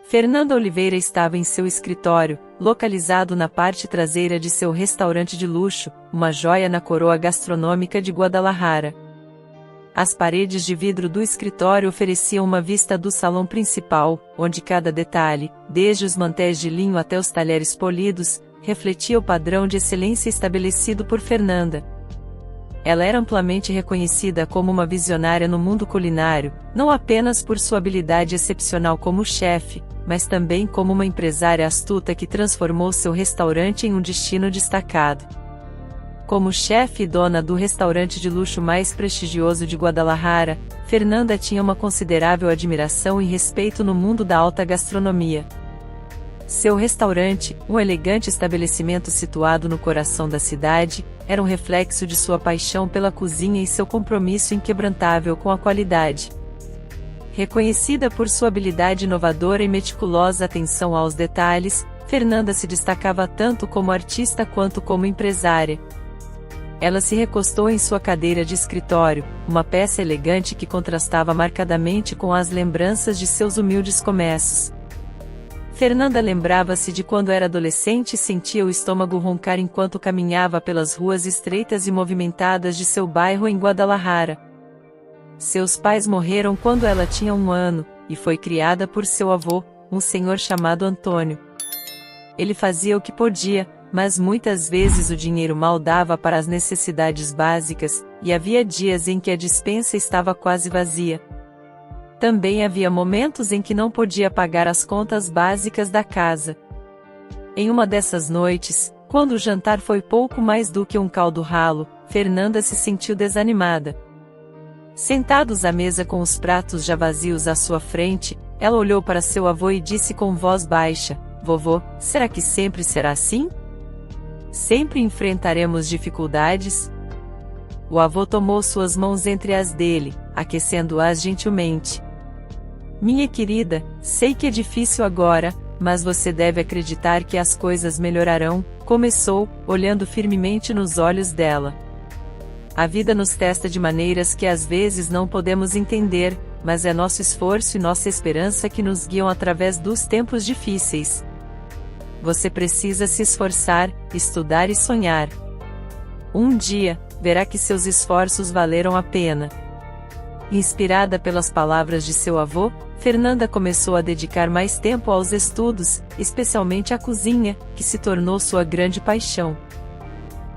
Fernanda Oliveira estava em seu escritório, localizado na parte traseira de seu restaurante de luxo, uma joia na coroa gastronômica de Guadalajara. As paredes de vidro do escritório ofereciam uma vista do salão principal, onde cada detalhe, desde os mantéis de linho até os talheres polidos, refletia o padrão de excelência estabelecido por Fernanda. Ela era amplamente reconhecida como uma visionária no mundo culinário, não apenas por sua habilidade excepcional como chefe, mas também como uma empresária astuta que transformou seu restaurante em um destino destacado. Como chefe e dona do restaurante de luxo mais prestigioso de Guadalajara, Fernanda tinha uma considerável admiração e respeito no mundo da alta gastronomia. Seu restaurante, um elegante estabelecimento situado no coração da cidade, era um reflexo de sua paixão pela cozinha e seu compromisso inquebrantável com a qualidade. Reconhecida por sua habilidade inovadora e meticulosa atenção aos detalhes, Fernanda se destacava tanto como artista quanto como empresária. Ela se recostou em sua cadeira de escritório, uma peça elegante que contrastava marcadamente com as lembranças de seus humildes começos. Fernanda lembrava-se de quando era adolescente e sentia o estômago roncar enquanto caminhava pelas ruas estreitas e movimentadas de seu bairro em Guadalajara. Seus pais morreram quando ela tinha 1 ano, e foi criada por seu avô, um senhor chamado Antônio. Ele fazia o que podia, mas muitas vezes o dinheiro mal dava para as necessidades básicas, e havia dias em que a despensa estava quase vazia. Também havia momentos em que não podia pagar as contas básicas da casa. Em uma dessas noites, quando o jantar foi pouco mais do que um caldo ralo, Fernanda se sentiu desanimada. Sentados à mesa com os pratos já vazios à sua frente, ela olhou para seu avô e disse com voz baixa: "Vovô, será que sempre será assim? Sempre enfrentaremos dificuldades?" O avô tomou suas mãos entre as dele, aquecendo-as gentilmente. "Minha querida, sei que é difícil agora, mas você deve acreditar que as coisas melhorarão", começou, olhando firmemente nos olhos dela. "A vida nos testa de maneiras que às vezes não podemos entender, mas é nosso esforço e nossa esperança que nos guiam através dos tempos difíceis. Você precisa se esforçar, estudar e sonhar. Um dia, verá que seus esforços valeram a pena." Inspirada pelas palavras de seu avô, Fernanda começou a dedicar mais tempo aos estudos, especialmente à cozinha, que se tornou sua grande paixão.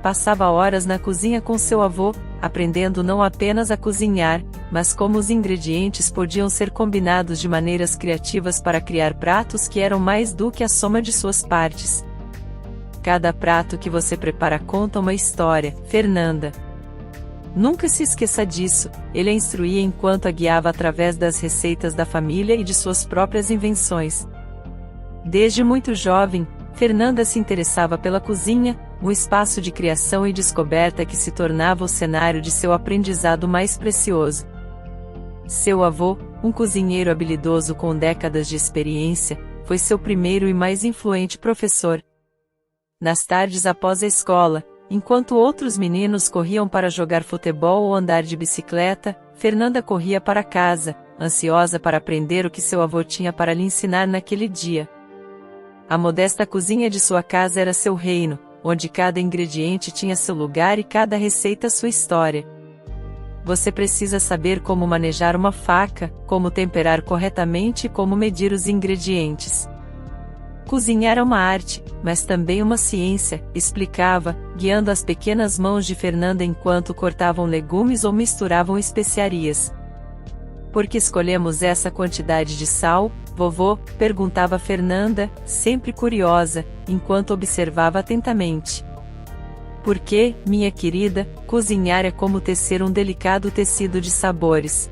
Passava horas na cozinha com seu avô, aprendendo não apenas a cozinhar, mas como os ingredientes podiam ser combinados de maneiras criativas para criar pratos que eram mais do que a soma de suas partes. "Cada prato que você prepara conta uma história, Fernanda. Nunca se esqueça disso", ele a instruía enquanto a guiava através das receitas da família e de suas próprias invenções. Desde muito jovem, Fernanda se interessava pela cozinha, um espaço de criação e descoberta que se tornava o cenário de seu aprendizado mais precioso. Seu avô, um cozinheiro habilidoso com décadas de experiência, foi seu primeiro e mais influente professor. Nas tardes após a escola, enquanto outros meninos corriam para jogar futebol ou andar de bicicleta, Fernanda corria para casa, ansiosa para aprender o que seu avô tinha para lhe ensinar naquele dia. A modesta cozinha de sua casa era seu reino, onde cada ingrediente tinha seu lugar e cada receita sua história. Você precisa saber como manejar uma faca, como temperar corretamente e como medir os ingredientes. Cozinhar é uma arte, mas também uma ciência, explicava, guiando as pequenas mãos de Fernanda enquanto cortavam legumes ou misturavam especiarias. "Por que escolhemos essa quantidade de sal, vovô?", perguntava Fernanda, sempre curiosa, enquanto observava atentamente. "Porque, minha querida, cozinhar é como tecer um delicado tecido de sabores.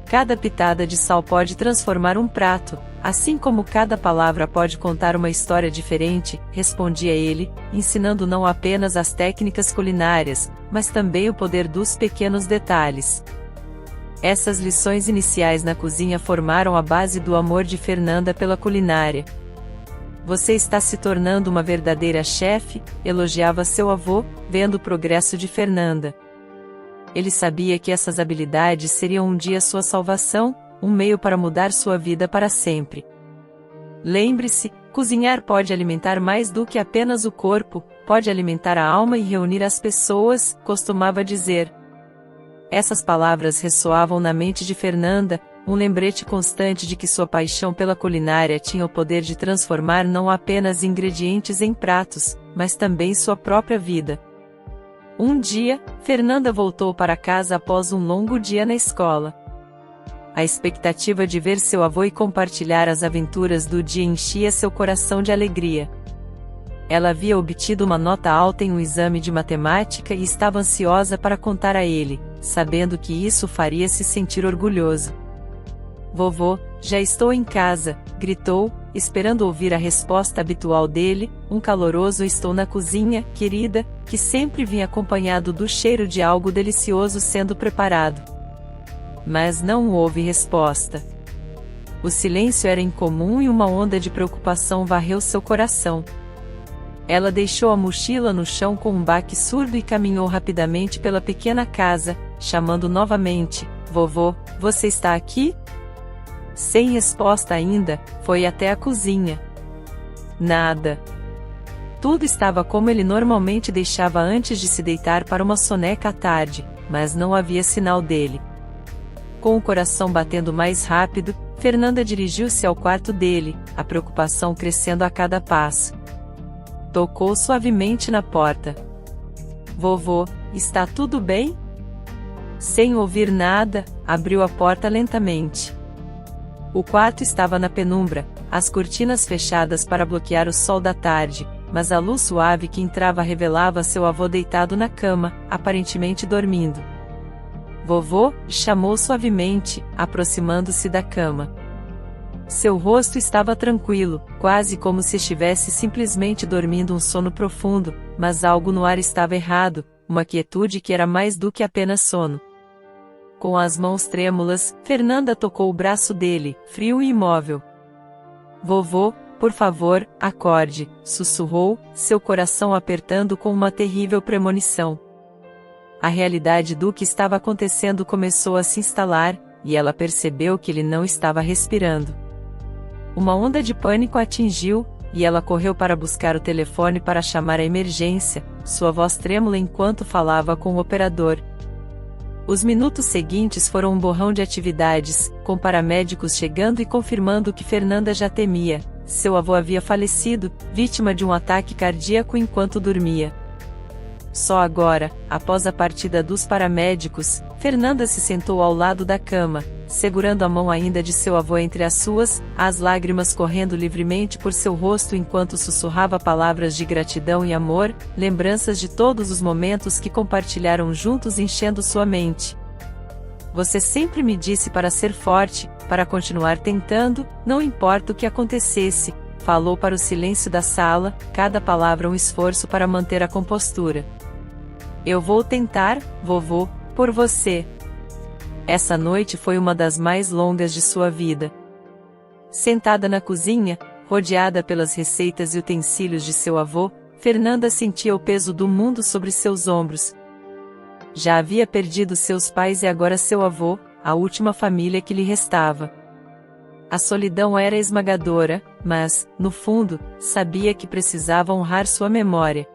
Cada pitada de sal pode transformar um prato, assim como cada palavra pode contar uma história diferente", respondia ele, ensinando não apenas as técnicas culinárias, mas também o poder dos pequenos detalhes. Essas lições iniciais na cozinha formaram a base do amor de Fernanda pela culinária. "Você está se tornando uma verdadeira chefe", elogiava seu avô, vendo o progresso de Fernanda. Ele sabia que essas habilidades seriam um dia sua salvação, um meio para mudar sua vida para sempre. Lembre-se, cozinhar pode alimentar mais do que apenas o corpo, pode alimentar a alma e reunir as pessoas, costumava dizer. Essas palavras ressoavam na mente de Fernanda, um lembrete constante de que sua paixão pela culinária tinha o poder de transformar não apenas ingredientes em pratos, mas também sua própria vida. Um dia, Fernanda voltou para casa após um longo dia na escola. A expectativa de ver seu avô e compartilhar as aventuras do dia enchia seu coração de alegria. Ela havia obtido uma nota alta em um exame de matemática e estava ansiosa para contar a ele, sabendo que isso faria se sentir orgulhoso. "Vovô, já estou em casa", gritou, esperando ouvir a resposta habitual dele, um caloroso "estou na cozinha, querida", que sempre vinha acompanhado do cheiro de algo delicioso sendo preparado. Mas não houve resposta. O silêncio era incomum e uma onda de preocupação varreu seu coração. Ela deixou a mochila no chão com um baque surdo e caminhou rapidamente pela pequena casa, chamando novamente: "Vovô, você está aqui?" Sem resposta ainda, foi até a cozinha. Nada. Tudo estava como ele normalmente deixava antes de se deitar para uma soneca à tarde, mas não havia sinal dele. Com o coração batendo mais rápido, Fernanda dirigiu-se ao quarto dele, a preocupação crescendo a cada passo. Tocou suavemente na porta. "Vovô, está tudo bem?" Sem ouvir nada, abriu a porta lentamente. O quarto estava na penumbra, as cortinas fechadas para bloquear o sol da tarde, mas a luz suave que entrava revelava seu avô deitado na cama, aparentemente dormindo. "Vovô", chamou suavemente, aproximando-se da cama. Seu rosto estava tranquilo, quase como se estivesse simplesmente dormindo um sono profundo, mas algo no ar estava errado, uma quietude que era mais do que apenas sono. Com as mãos trêmulas, Fernanda tocou o braço dele, frio e imóvel. "Vovô, por favor, acorde", sussurrou, seu coração apertando com uma terrível premonição. A realidade do que estava acontecendo começou a se instalar, e ela percebeu que ele não estava respirando. Uma onda de pânico a atingiu, e ela correu para buscar o telefone para chamar a emergência, sua voz trêmula enquanto falava com o operador. Os minutos seguintes foram um borrão de atividades, com paramédicos chegando e confirmando o que Fernanda já temia: seu avô havia falecido, vítima de um ataque cardíaco enquanto dormia. Só agora, após a partida dos paramédicos, Fernanda se sentou ao lado da cama, segurando a mão ainda de seu avô entre as suas, as lágrimas correndo livremente por seu rosto enquanto sussurrava palavras de gratidão e amor, lembranças de todos os momentos que compartilharam juntos enchendo sua mente. "Você sempre me disse para ser forte, para continuar tentando, não importa o que acontecesse", falou para o silêncio da sala, cada palavra um esforço para manter a compostura. "Eu vou tentar, vovô, por você." Essa noite foi uma das mais longas de sua vida. Sentada na cozinha, rodeada pelas receitas e utensílios de seu avô, Fernanda sentia o peso do mundo sobre seus ombros. Já havia perdido seus pais e agora seu avô, a última família que lhe restava. A solidão era esmagadora, mas, no fundo, sabia que precisava honrar sua memória.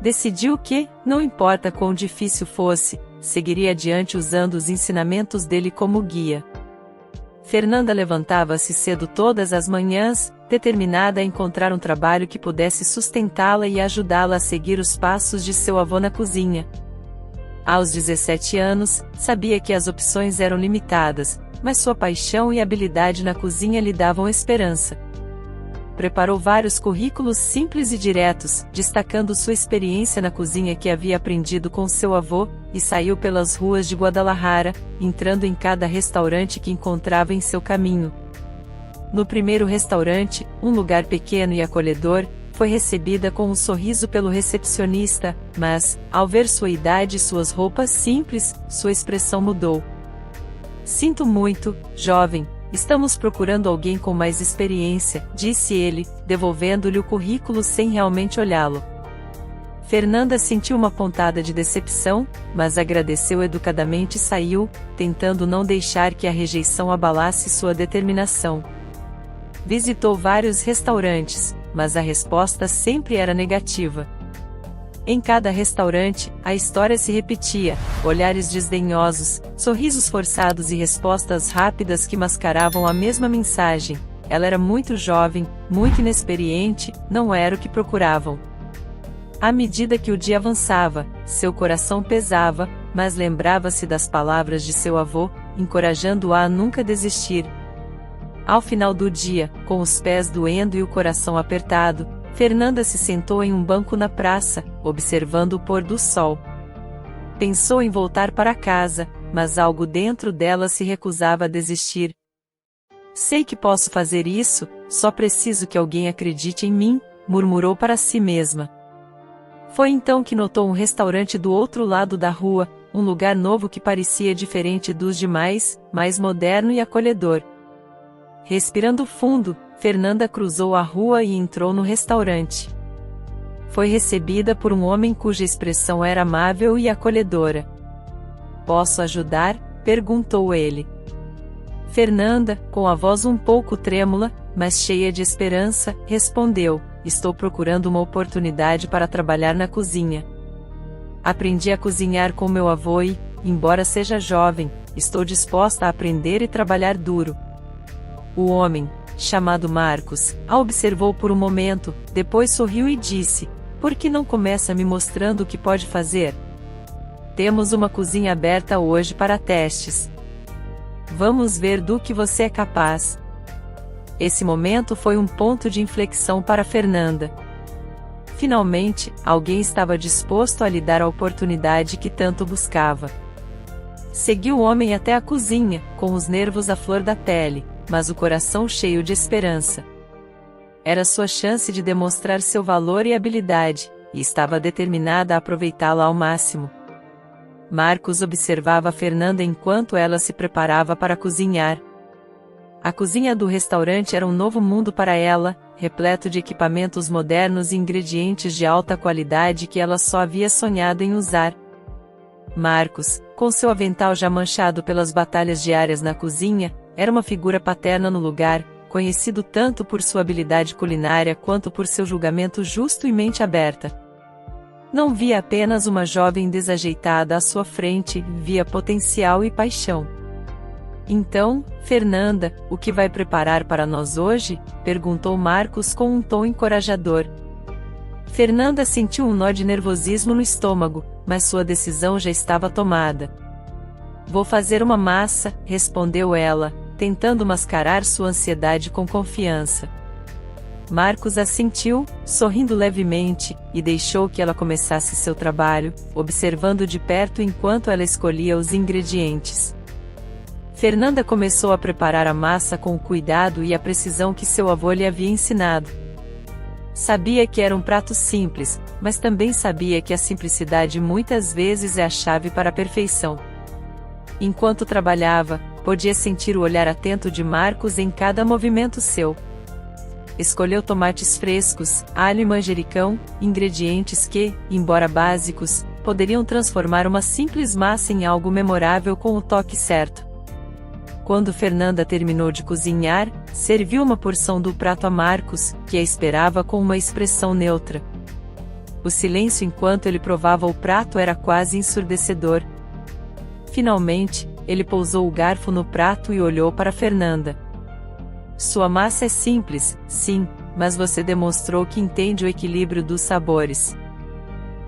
Decidiu que, não importa quão difícil fosse, seguiria adiante usando os ensinamentos dele como guia. Fernanda levantava-se cedo todas as manhãs, determinada a encontrar um trabalho que pudesse sustentá-la e ajudá-la a seguir os passos de seu avô na cozinha. Aos 17 anos, sabia que as opções eram limitadas, mas sua paixão e habilidade na cozinha lhe davam esperança. Preparou vários currículos simples e diretos, destacando sua experiência na cozinha que havia aprendido com seu avô, e saiu pelas ruas de Guadalajara, entrando em cada restaurante que encontrava em seu caminho. No primeiro restaurante, um lugar pequeno e acolhedor, foi recebida com um sorriso pelo recepcionista, mas, ao ver sua idade e suas roupas simples, sua expressão mudou. "Sinto muito, jovem. Estamos procurando alguém com mais experiência", disse ele, devolvendo-lhe o currículo sem realmente olhá-lo. Fernanda sentiu uma pontada de decepção, mas agradeceu educadamente e saiu, tentando não deixar que a rejeição abalasse sua determinação. Visitou vários restaurantes, mas a resposta sempre era negativa. Em cada restaurante, a história se repetia: olhares desdenhosos, sorrisos forçados e respostas rápidas que mascaravam a mesma mensagem. Ela era muito jovem, muito inexperiente, não era o que procuravam. À medida que o dia avançava, seu coração pesava, mas lembrava-se das palavras de seu avô, encorajando-a a nunca desistir. Ao final do dia, com os pés doendo e o coração apertado, Fernanda se sentou em um banco na praça, observando o pôr do sol. Pensou em voltar para casa, mas algo dentro dela se recusava a desistir. Sei que posso fazer isso, só preciso que alguém acredite em mim, murmurou para si mesma. Foi então que notou um restaurante do outro lado da rua, um lugar novo que parecia diferente dos demais, mais moderno e acolhedor. Respirando fundo, Fernanda cruzou a rua e entrou no restaurante. Foi recebida por um homem cuja expressão era amável e acolhedora. "Posso ajudar?", perguntou ele. Fernanda, com a voz um pouco trêmula, mas cheia de esperança, respondeu: "Estou procurando uma oportunidade para trabalhar na cozinha. Aprendi a cozinhar com meu avô e, embora seja jovem, estou disposta a aprender e trabalhar duro." O homem, chamado Marcos, a observou por um momento, depois sorriu e disse: "Por que não começa me mostrando o que pode fazer? Temos uma cozinha aberta hoje para testes. Vamos ver do que você é capaz." Esse momento foi um ponto de inflexão para Fernanda. Finalmente, alguém estava disposto a lhe dar a oportunidade que tanto buscava. Seguiu o homem até a cozinha, com os nervos à flor da pele, mas o coração cheio de esperança. Era sua chance de demonstrar seu valor e habilidade, e estava determinada a aproveitá-la ao máximo. Marcos observava Fernanda enquanto ela se preparava para cozinhar. A cozinha do restaurante era um novo mundo para ela, repleto de equipamentos modernos e ingredientes de alta qualidade que ela só havia sonhado em usar. Marcos, com seu avental já manchado pelas batalhas diárias na cozinha, era uma figura paterna no lugar, conhecido tanto por sua habilidade culinária quanto por seu julgamento justo e mente aberta. Não via apenas uma jovem desajeitada à sua frente, via potencial e paixão. "Então, Fernanda, o que vai preparar para nós hoje?", perguntou Marcos com um tom encorajador. Fernanda sentiu um nó de nervosismo no estômago, mas sua decisão já estava tomada. "Vou fazer uma massa", respondeu ela, tentando mascarar sua ansiedade com confiança. Marcos assentiu, sorrindo levemente, e deixou que ela começasse seu trabalho, observando de perto enquanto ela escolhia os ingredientes. Fernanda começou a preparar a massa com o cuidado e a precisão que seu avô lhe havia ensinado. Sabia que era um prato simples, mas também sabia que a simplicidade muitas vezes é a chave para a perfeição. Enquanto trabalhava, podia sentir o olhar atento de Marcos em cada movimento seu. Escolheu tomates frescos, alho e manjericão, ingredientes que, embora básicos, poderiam transformar uma simples massa em algo memorável com o toque certo. Quando Fernanda terminou de cozinhar, serviu uma porção do prato a Marcos, que a esperava com uma expressão neutra. O silêncio enquanto ele provava o prato era quase ensurdecedor. Finalmente, ele pousou o garfo no prato e olhou para Fernanda. "Sua massa é simples, sim, mas você demonstrou que entende o equilíbrio dos sabores.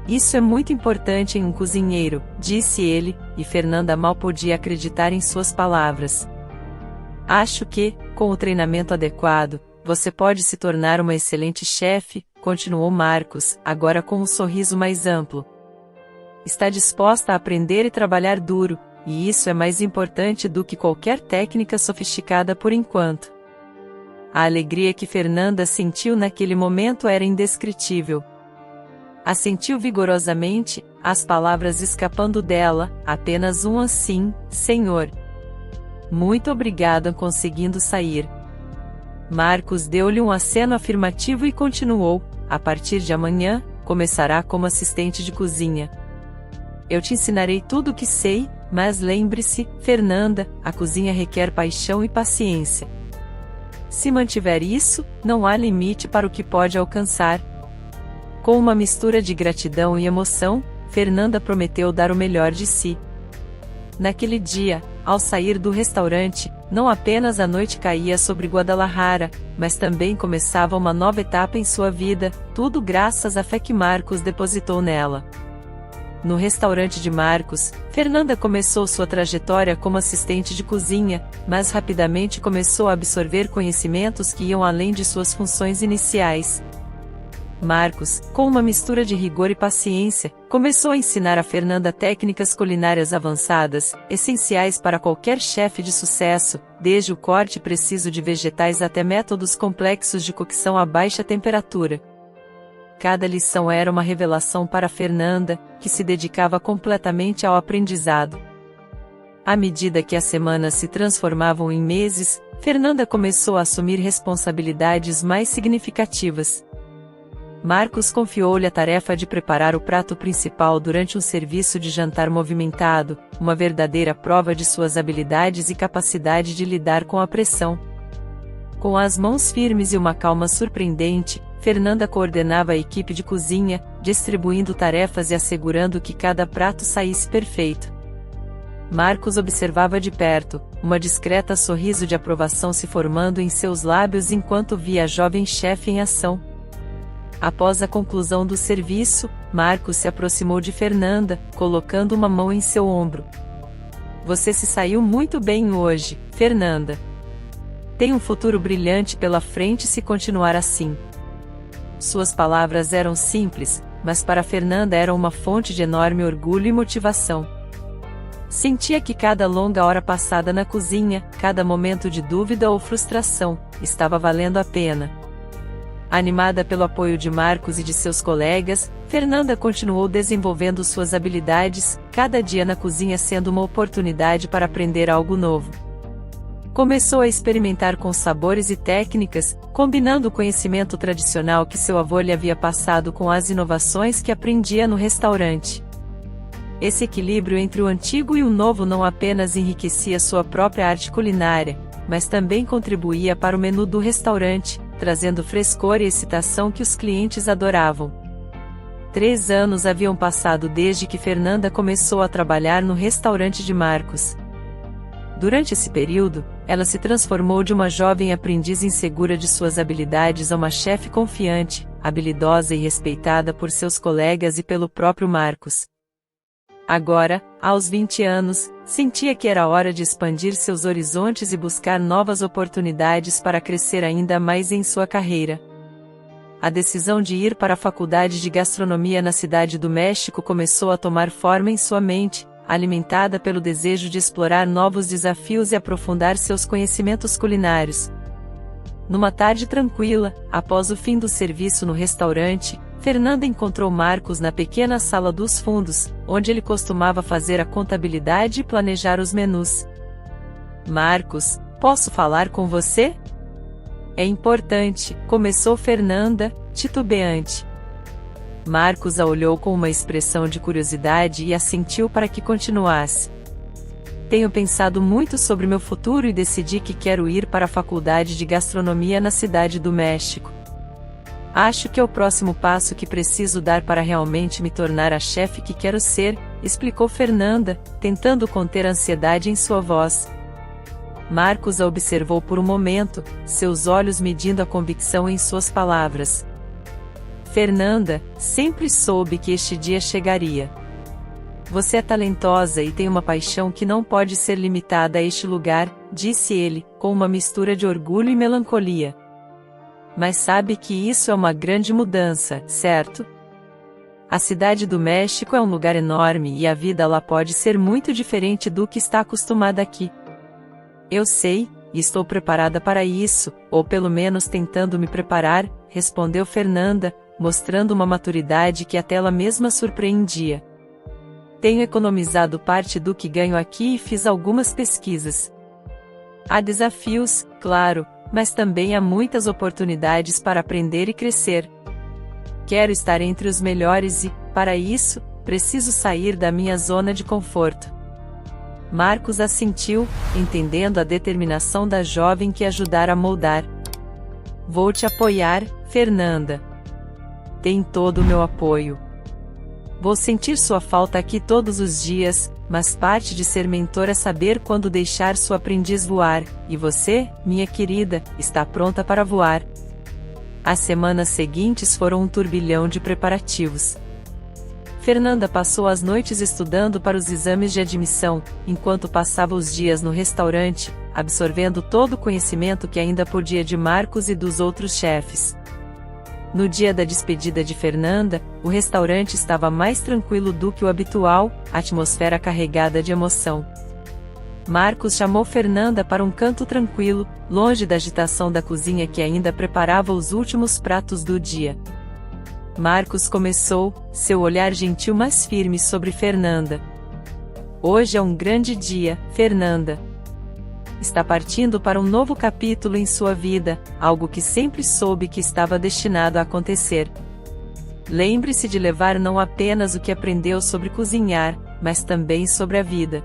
Isso é muito importante em um cozinheiro", disse ele, e Fernanda mal podia acreditar em suas palavras. "Acho que, com o treinamento adequado, você pode se tornar uma excelente chefe", continuou Marcos, agora com um sorriso mais amplo. "Está disposta a aprender e trabalhar duro, e isso é mais importante do que qualquer técnica sofisticada por enquanto." A alegria que Fernanda sentiu naquele momento era indescritível. Assentiu vigorosamente, as palavras escapando dela, apenas um "assim, senhor. Muito obrigada", conseguindo sair. Marcos deu-lhe um aceno afirmativo e continuou: "A partir de amanhã, começará como assistente de cozinha. Eu te ensinarei tudo o que sei, mas lembre-se, Fernanda, a cozinha requer paixão e paciência. Se mantiver isso, não há limite para o que pode alcançar. Com uma mistura de gratidão e emoção, Fernanda prometeu dar o melhor de si. Naquele dia, ao sair do restaurante, não apenas a noite caía sobre Guadalajara, mas também começava uma nova etapa em sua vida, tudo graças à fé que Marcos depositou nela. No restaurante de Marcos, Fernanda começou sua trajetória como assistente de cozinha, mas rapidamente começou a absorver conhecimentos que iam além de suas funções iniciais. Marcos, com uma mistura de rigor e paciência, começou a ensinar a Fernanda técnicas culinárias avançadas, essenciais para qualquer chefe de sucesso, desde o corte preciso de vegetais até métodos complexos de cocção a baixa temperatura. Cada lição era uma revelação para Fernanda, que se dedicava completamente ao aprendizado. À medida que as semanas se transformavam em meses, Fernanda começou a assumir responsabilidades mais significativas. Marcos confiou-lhe a tarefa de preparar o prato principal durante um serviço de jantar movimentado, uma verdadeira prova de suas habilidades e capacidade de lidar com a pressão. Com as mãos firmes e uma calma surpreendente, Fernanda coordenava a equipe de cozinha, distribuindo tarefas e assegurando que cada prato saísse perfeito. Marcos observava de perto, uma discreta sorriso de aprovação se formando em seus lábios enquanto via a jovem chefe em ação. Após a conclusão do serviço, Marcos se aproximou de Fernanda, colocando uma mão em seu ombro. Você se saiu muito bem hoje, Fernanda. Tem um futuro brilhante pela frente se continuar assim. Suas palavras eram simples, mas para Fernanda eram uma fonte de enorme orgulho e motivação. Sentia que cada longa hora passada na cozinha, cada momento de dúvida ou frustração, estava valendo a pena. Animada pelo apoio de Marcos e de seus colegas, Fernanda continuou desenvolvendo suas habilidades, cada dia na cozinha sendo uma oportunidade para aprender algo novo. Começou a experimentar com sabores e técnicas, combinando o conhecimento tradicional que seu avô lhe havia passado com as inovações que aprendia no restaurante. Esse equilíbrio entre o antigo e o novo não apenas enriquecia sua própria arte culinária, mas também contribuía para o menu do restaurante, trazendo frescor e excitação que os clientes adoravam. 3 anos haviam passado desde que Fernanda começou a trabalhar no restaurante de Marcos. Durante esse período, ela se transformou de uma jovem aprendiz insegura de suas habilidades a uma chefe confiante, habilidosa e respeitada por seus colegas e pelo próprio Marcos. Agora, aos 20 anos, sentia que era hora de expandir seus horizontes e buscar novas oportunidades para crescer ainda mais em sua carreira. A decisão de ir para a faculdade de gastronomia na Cidade do México começou a tomar forma em sua mente, alimentada pelo desejo de explorar novos desafios e aprofundar seus conhecimentos culinários. Numa tarde tranquila, após o fim do serviço no restaurante, Fernanda encontrou Marcos na pequena sala dos fundos, onde ele costumava fazer a contabilidade e planejar os menus. Marcos, posso falar com você? É importante, começou Fernanda, titubeante. Marcos a olhou com uma expressão de curiosidade e assentiu para que continuasse. Tenho pensado muito sobre meu futuro e decidi que quero ir para a faculdade de gastronomia na Cidade do México. Acho que é o próximo passo que preciso dar para realmente me tornar a chefe que quero ser, explicou Fernanda, tentando conter a ansiedade em sua voz. Marcos a observou por um momento, seus olhos medindo a convicção em suas palavras. Fernanda, sempre soube que este dia chegaria. Você é talentosa e tem uma paixão que não pode ser limitada a este lugar, disse ele, com uma mistura de orgulho e melancolia. Mas sabe que isso é uma grande mudança, certo? A Cidade do México é um lugar enorme e a vida lá pode ser muito diferente do que está acostumada aqui. Eu sei, e estou preparada para isso, ou pelo menos tentando me preparar, respondeu Fernanda, mostrando uma maturidade que até ela mesma surpreendia. Tenho economizado parte do que ganho aqui e fiz algumas pesquisas. Há desafios, claro, mas também há muitas oportunidades para aprender e crescer. Quero estar entre os melhores e, para isso, preciso sair da minha zona de conforto. Marcos assentiu, entendendo a determinação da jovem que ajudara a moldar Vou te apoiar, Fernanda. Tem todo o meu apoio. Vou sentir sua falta aqui todos os dias, mas parte de ser mentor é saber quando deixar sua aprendiz voar, e você, minha querida, está pronta para voar. As semanas seguintes foram um turbilhão de preparativos. Fernanda passou as noites estudando para os exames de admissão, enquanto passava os dias no restaurante, absorvendo todo o conhecimento que ainda podia de Marcos e dos outros chefes. No dia da despedida de Fernanda, o restaurante estava mais tranquilo do que o habitual, atmosfera carregada de emoção. Marcos chamou Fernanda para um canto tranquilo, longe da agitação da cozinha que ainda preparava os últimos pratos do dia. Marcos começou, seu olhar gentil mas firme sobre Fernanda. Hoje é um grande dia, Fernanda. Está partindo para um novo capítulo em sua vida, algo que sempre soube que estava destinado a acontecer. Lembre-se de levar não apenas o que aprendeu sobre cozinhar, mas também sobre a vida.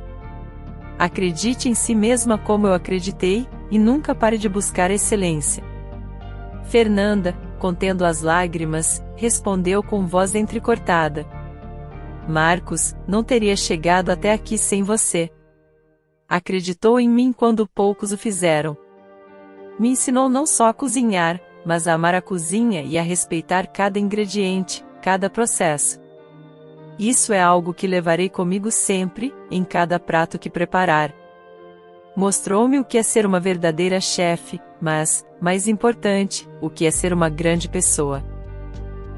Acredite em si mesma como eu acreditei, e nunca pare de buscar excelência. Fernanda, contendo as lágrimas, respondeu com voz entrecortada. Marcos, não teria chegado até aqui sem você. Acreditou em mim quando poucos o fizeram. Me ensinou não só a cozinhar, mas a amar a cozinha e a respeitar cada ingrediente, cada processo. Isso é algo que levarei comigo sempre, em cada prato que preparar. Mostrou-me o que é ser uma verdadeira chefe, mas, mais importante, o que é ser uma grande pessoa.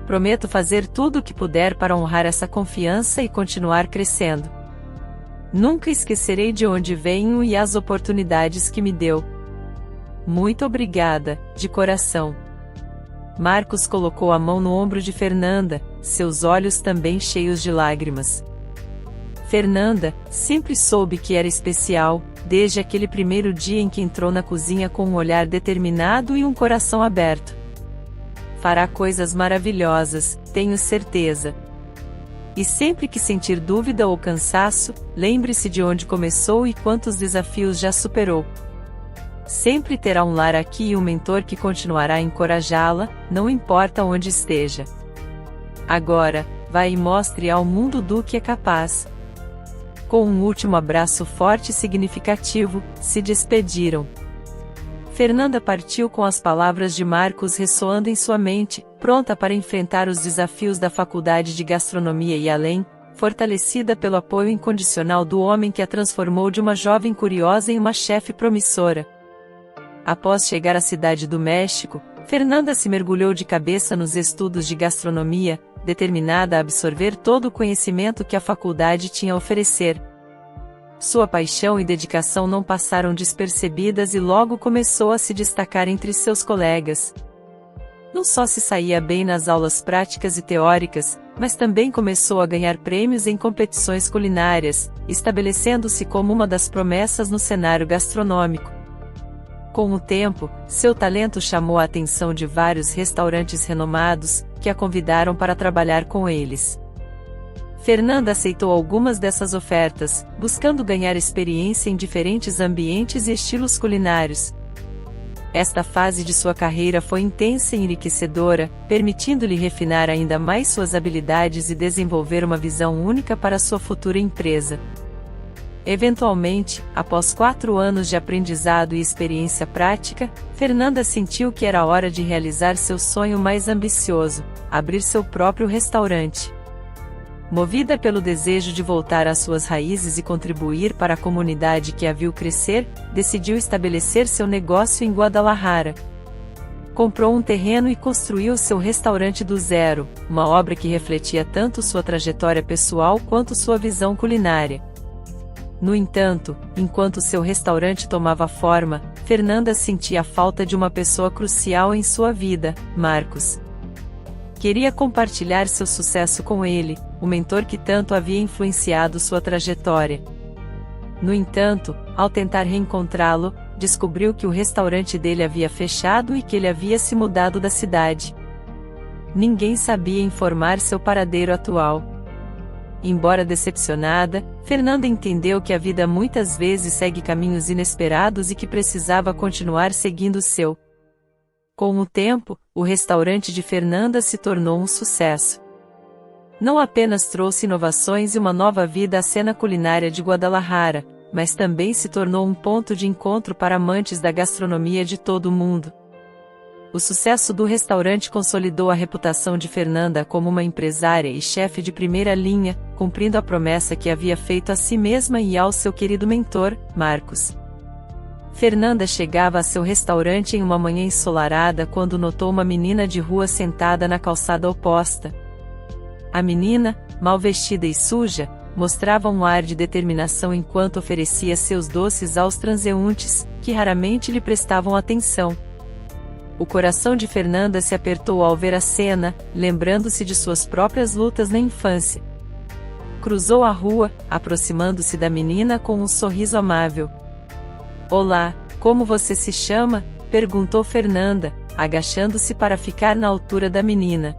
Prometo fazer tudo o que puder para honrar essa confiança e continuar crescendo. Nunca esquecerei de onde venho e as oportunidades que me deu. Muito obrigada, de coração. Marcos colocou a mão no ombro de Fernanda, seus olhos também cheios de lágrimas. Fernanda, sempre soube que era especial, desde aquele primeiro dia em que entrou na cozinha com um olhar determinado e um coração aberto. Fará coisas maravilhosas, tenho certeza. E sempre que sentir dúvida ou cansaço, lembre-se de onde começou e quantos desafios já superou. Sempre terá um lar aqui e um mentor que continuará a encorajá-la, não importa onde esteja. Agora, vá e mostre ao mundo do que é capaz. Com um último abraço forte e significativo, se despediram. Fernanda partiu com as palavras de Marcos ressoando em sua mente, pronta para enfrentar os desafios da faculdade de gastronomia e além, fortalecida pelo apoio incondicional do homem que a transformou de uma jovem curiosa em uma chefe promissora. Após chegar à cidade do México, Fernanda se mergulhou de cabeça nos estudos de gastronomia, determinada a absorver todo o conhecimento que a faculdade tinha a oferecer. Sua paixão e dedicação não passaram despercebidas e logo começou a se destacar entre seus colegas. Não só se saía bem nas aulas práticas e teóricas, mas também começou a ganhar prêmios em competições culinárias, estabelecendo-se como uma das promessas no cenário gastronômico. Com o tempo, seu talento chamou a atenção de vários restaurantes renomados, que a convidaram para trabalhar com eles. Fernanda aceitou algumas dessas ofertas, buscando ganhar experiência em diferentes ambientes e estilos culinários. Esta fase de sua carreira foi intensa e enriquecedora, permitindo-lhe refinar ainda mais suas habilidades e desenvolver uma visão única para sua futura empresa. Eventualmente, após 4 anos de aprendizado e experiência prática, Fernanda sentiu que era hora de realizar seu sonho mais ambicioso, abrir seu próprio restaurante. Movida pelo desejo de voltar às suas raízes e contribuir para a comunidade que a viu crescer, decidiu estabelecer seu negócio em Guadalajara. Comprou um terreno e construiu seu restaurante do zero, uma obra que refletia tanto sua trajetória pessoal quanto sua visão culinária. No entanto, enquanto seu restaurante tomava forma, Fernanda sentia a falta de uma pessoa crucial em sua vida, Marcos. Queria compartilhar seu sucesso com ele, o mentor que tanto havia influenciado sua trajetória. No entanto, ao tentar reencontrá-lo, descobriu que o restaurante dele havia fechado e que ele havia se mudado da cidade. Ninguém sabia informar seu paradeiro atual. Embora decepcionada, Fernanda entendeu que a vida muitas vezes segue caminhos inesperados e que precisava continuar seguindo o seu. Com o tempo, o restaurante de Fernanda se tornou um sucesso. Não apenas trouxe inovações e uma nova vida à cena culinária de Guadalajara, mas também se tornou um ponto de encontro para amantes da gastronomia de todo o mundo. O sucesso do restaurante consolidou a reputação de Fernanda como uma empresária e chefe de primeira linha, cumprindo a promessa que havia feito a si mesma e ao seu querido mentor, Marcos. Fernanda chegava a seu restaurante em uma manhã ensolarada quando notou uma menina de rua sentada na calçada oposta. A menina, mal vestida e suja, mostrava um ar de determinação enquanto oferecia seus doces aos transeuntes, que raramente lhe prestavam atenção. O coração de Fernanda se apertou ao ver a cena, lembrando-se de suas próprias lutas na infância. Cruzou a rua, aproximando-se da menina com um sorriso amável. "Olá, como você se chama?", perguntou Fernanda, agachando-se para ficar na altura da menina.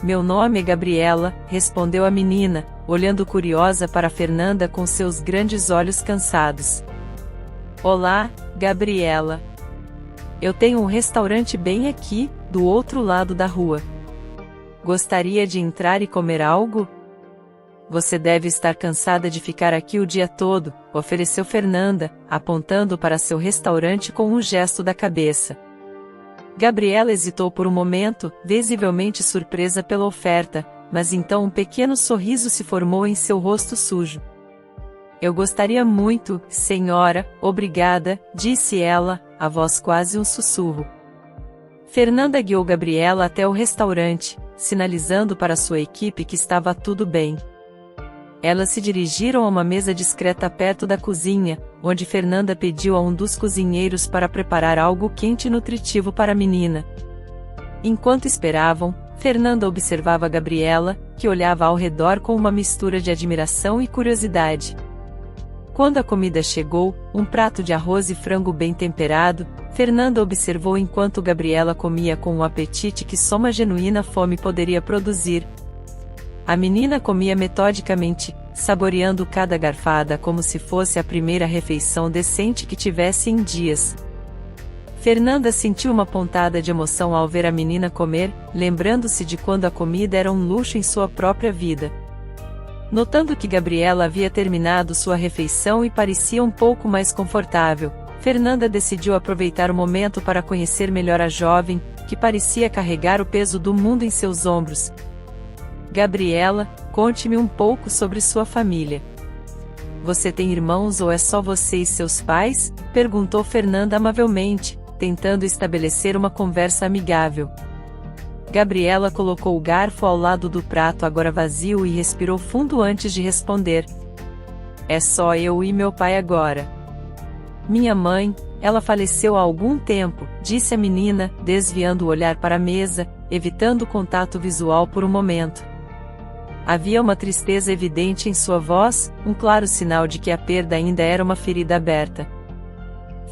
"Meu nome é Gabriela", respondeu a menina, olhando curiosa para Fernanda com seus grandes olhos cansados. "Olá, Gabriela. Eu tenho um restaurante bem aqui, do outro lado da rua. Gostaria de entrar e comer algo?" "Você deve estar cansada de ficar aqui o dia todo", ofereceu Fernanda, apontando para seu restaurante com um gesto da cabeça. Gabriela hesitou por um momento, visivelmente surpresa pela oferta, mas então um pequeno sorriso se formou em seu rosto sujo. "Eu gostaria muito, senhora, obrigada", disse ela, a voz quase um sussurro. Fernanda guiou Gabriela até o restaurante, sinalizando para sua equipe que estava tudo bem. Elas se dirigiram a uma mesa discreta perto da cozinha, onde Fernanda pediu a um dos cozinheiros para preparar algo quente e nutritivo para a menina. Enquanto esperavam, Fernanda observava Gabriela, que olhava ao redor com uma mistura de admiração e curiosidade. Quando a comida chegou, um prato de arroz e frango bem temperado, Fernanda observou enquanto Gabriela comia com um apetite que só uma genuína fome poderia produzir. A menina comia metodicamente, saboreando cada garfada como se fosse a primeira refeição decente que tivesse em dias. Fernanda sentiu uma pontada de emoção ao ver a menina comer, lembrando-se de quando a comida era um luxo em sua própria vida. Notando que Gabriela havia terminado sua refeição e parecia um pouco mais confortável, Fernanda decidiu aproveitar o momento para conhecer melhor a jovem, que parecia carregar o peso do mundo em seus ombros. "Gabriela, conte-me um pouco sobre sua família. Você tem irmãos ou é só você e seus pais?", perguntou Fernanda amavelmente, tentando estabelecer uma conversa amigável. Gabriela colocou o garfo ao lado do prato agora vazio e respirou fundo antes de responder. "É só eu e meu pai agora. Minha mãe, ela faleceu há algum tempo", disse a menina, desviando o olhar para a mesa, evitando o contato visual por um momento. Havia uma tristeza evidente em sua voz, um claro sinal de que a perda ainda era uma ferida aberta.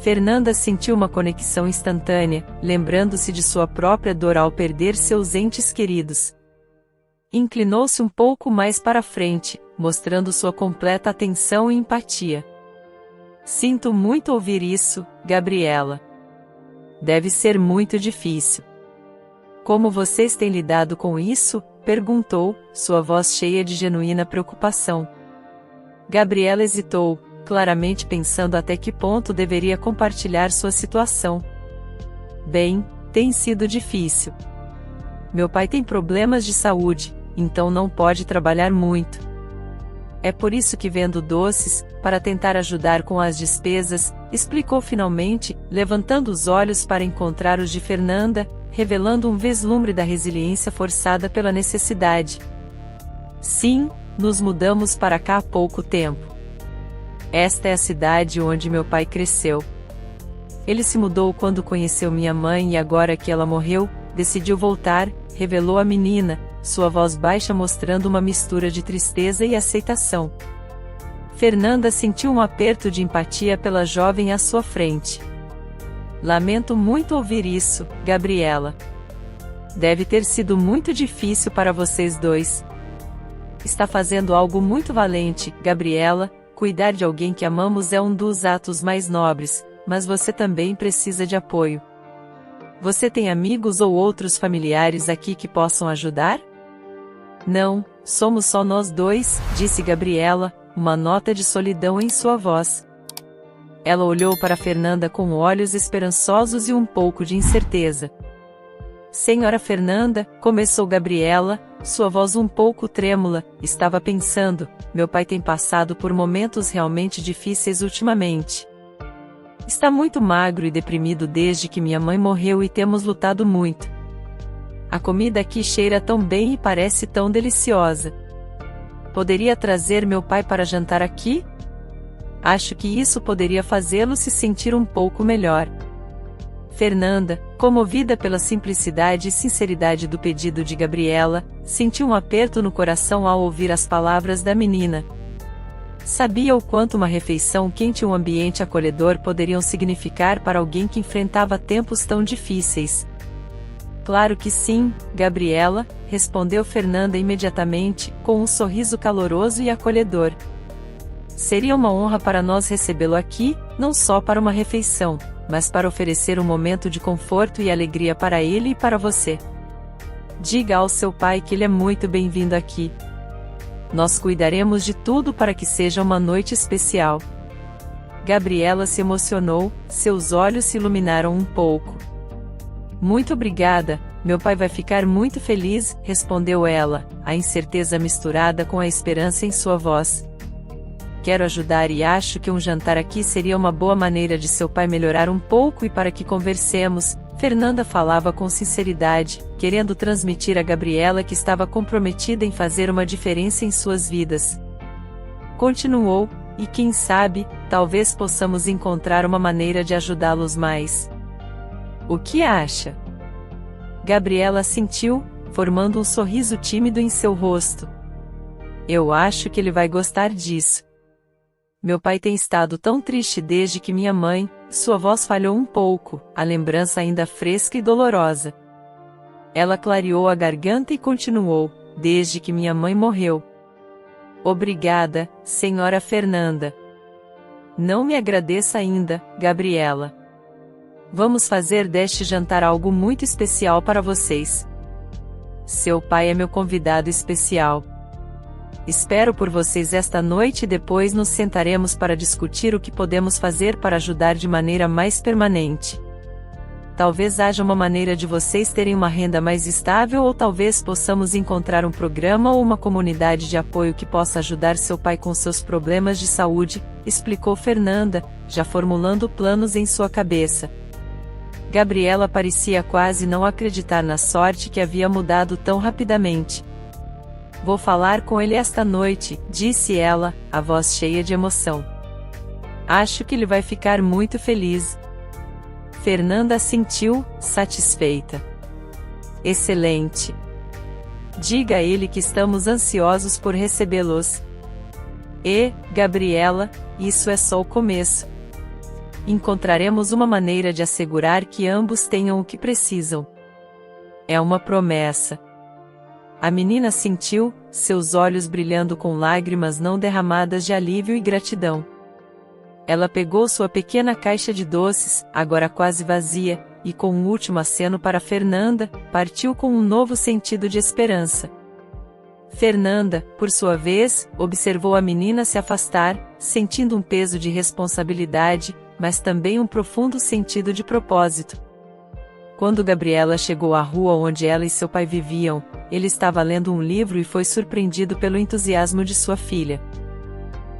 Fernanda sentiu uma conexão instantânea, lembrando-se de sua própria dor ao perder seus entes queridos. Inclinou-se um pouco mais para frente, mostrando sua completa atenção e empatia. "Sinto muito ouvir isso, Gabriela. Deve ser muito difícil. Como vocês têm lidado com isso?", perguntou, sua voz cheia de genuína preocupação. Gabriela hesitou, claramente pensando até que ponto deveria compartilhar sua situação. "Bem, tem sido difícil. Meu pai tem problemas de saúde, então não pode trabalhar muito. É por isso que vendo doces, para tentar ajudar com as despesas", explicou finalmente, levantando os olhos para encontrar os de Fernanda, revelando um vislumbre da resiliência forçada pela necessidade. "Sim, nos mudamos para cá há pouco tempo. Esta é a cidade onde meu pai cresceu. Ele se mudou quando conheceu minha mãe e agora que ela morreu, decidiu voltar", revelou a menina, sua voz baixa mostrando uma mistura de tristeza e aceitação. Fernanda sentiu um aperto de empatia pela jovem à sua frente. "Lamento muito ouvir isso, Gabriela. Deve ter sido muito difícil para vocês dois. Está fazendo algo muito valente, Gabriela. Cuidar de alguém que amamos é um dos atos mais nobres, mas você também precisa de apoio. Você tem amigos ou outros familiares aqui que possam ajudar? Não, somos só nós dois, disse Gabriela, uma nota de solidão em sua voz. Ela olhou para Fernanda com olhos esperançosos e um pouco de incerteza. Senhora Fernanda, começou Gabriela, sua voz um pouco trêmula, estava pensando, meu pai tem passado por momentos realmente difíceis ultimamente. Está muito magro e deprimido desde que minha mãe morreu e temos lutado muito. A comida aqui cheira tão bem e parece tão deliciosa. Poderia trazer meu pai para jantar aqui? Acho que isso poderia fazê-lo se sentir um pouco melhor. Fernanda, comovida pela simplicidade e sinceridade do pedido de Gabriela, sentiu um aperto no coração ao ouvir as palavras da menina. Sabia o quanto uma refeição quente e um ambiente acolhedor poderiam significar para alguém que enfrentava tempos tão difíceis. Claro que sim, Gabriela, respondeu Fernanda imediatamente, com um sorriso caloroso e acolhedor. Seria uma honra para nós recebê-lo aqui, não só para uma refeição, mas para oferecer um momento de conforto e alegria para ele e para você. Diga ao seu pai que ele é muito bem-vindo aqui. Nós cuidaremos de tudo para que seja uma noite especial. Gabriela se emocionou, seus olhos se iluminaram um pouco. Muito obrigada, meu pai vai ficar muito feliz, respondeu ela, a incerteza misturada com a esperança em sua voz. Quero ajudar e acho que um jantar aqui seria uma boa maneira de seu pai melhorar um pouco e para que conversemos. Fernanda falava com sinceridade, querendo transmitir a Gabriela que estava comprometida em fazer uma diferença em suas vidas. Continuou, e quem sabe, talvez possamos encontrar uma maneira de ajudá-los mais. O que acha? Gabriela assentiu, formando um sorriso tímido em seu rosto. Eu acho que ele vai gostar disso. Meu pai tem estado tão triste desde que minha mãe, sua voz falhou um pouco, a lembrança ainda fresca e dolorosa. Ela clareou a garganta e continuou, desde que minha mãe morreu. Obrigada, senhora Fernanda. Não me agradeça ainda, Gabriela. Vamos fazer deste jantar algo muito especial para vocês. Seu pai é meu convidado especial. Espero por vocês esta noite e depois nos sentaremos para discutir o que podemos fazer para ajudar de maneira mais permanente. Talvez haja uma maneira de vocês terem uma renda mais estável ou talvez possamos encontrar um programa ou uma comunidade de apoio que possa ajudar seu pai com seus problemas de saúde, explicou Fernanda, já formulando planos em sua cabeça. Gabriela parecia quase não acreditar na sorte que havia mudado tão rapidamente. Vou falar com ele esta noite, disse ela, a voz cheia de emoção. Acho que ele vai ficar muito feliz. Fernanda assentiu, satisfeita. Excelente. Diga a ele que estamos ansiosos por recebê-los. E, Gabriela, isso é só o começo. Encontraremos uma maneira de assegurar que ambos tenham o que precisam. É uma promessa. A menina sentiu, seus olhos brilhando com lágrimas não derramadas de alívio e gratidão. Ela pegou sua pequena caixa de doces, agora quase vazia, e com um último aceno para Fernanda, partiu com um novo sentido de esperança. Fernanda, por sua vez, observou a menina se afastar, sentindo um peso de responsabilidade, mas também um profundo sentido de propósito. Quando Gabriela chegou à rua onde ela e seu pai viviam, ele estava lendo um livro e foi surpreendido pelo entusiasmo de sua filha.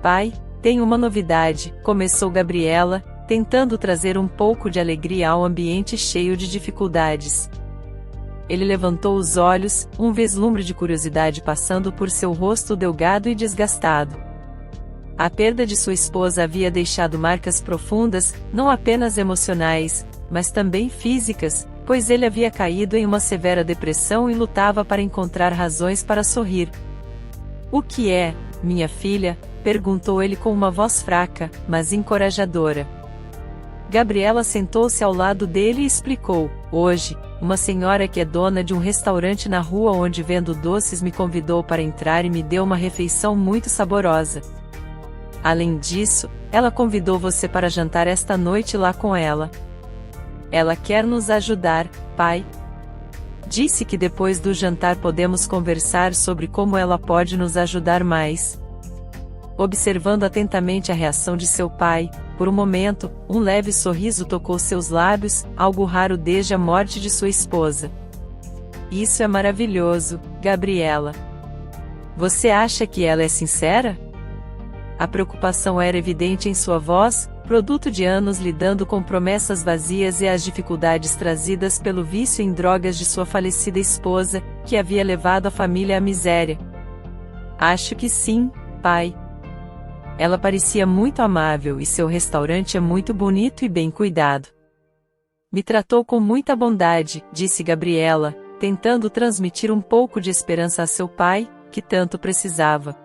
Pai, tenho uma novidade, começou Gabriela, tentando trazer um pouco de alegria ao ambiente cheio de dificuldades. Ele levantou os olhos, um vislumbre de curiosidade passando por seu rosto delgado e desgastado. A perda de sua esposa havia deixado marcas profundas, não apenas emocionais, mas também físicas, pois ele havia caído em uma severa depressão e lutava para encontrar razões para sorrir. O que é, minha filha? Perguntou ele com uma voz fraca, mas encorajadora. Gabriela sentou-se ao lado dele e explicou: hoje, uma senhora que é dona de um restaurante na rua onde vendo doces me convidou para entrar e me deu uma refeição muito saborosa. Além disso, ela convidou você para jantar esta noite lá com ela. Ela quer nos ajudar, pai. Disse que depois do jantar podemos conversar sobre como ela pode nos ajudar mais. Observando atentamente a reação de seu pai, por um momento, um leve sorriso tocou seus lábios, algo raro desde a morte de sua esposa. Isso é maravilhoso, Gabriela. Você acha que ela é sincera? A preocupação era evidente em sua voz, produto de anos lidando com promessas vazias e as dificuldades trazidas pelo vício em drogas de sua falecida esposa, que havia levado a família à miséria. Acho que sim, pai. Ela parecia muito amável e seu restaurante é muito bonito e bem cuidado. Me tratou com muita bondade, disse Gabriela, tentando transmitir um pouco de esperança a seu pai, que tanto precisava.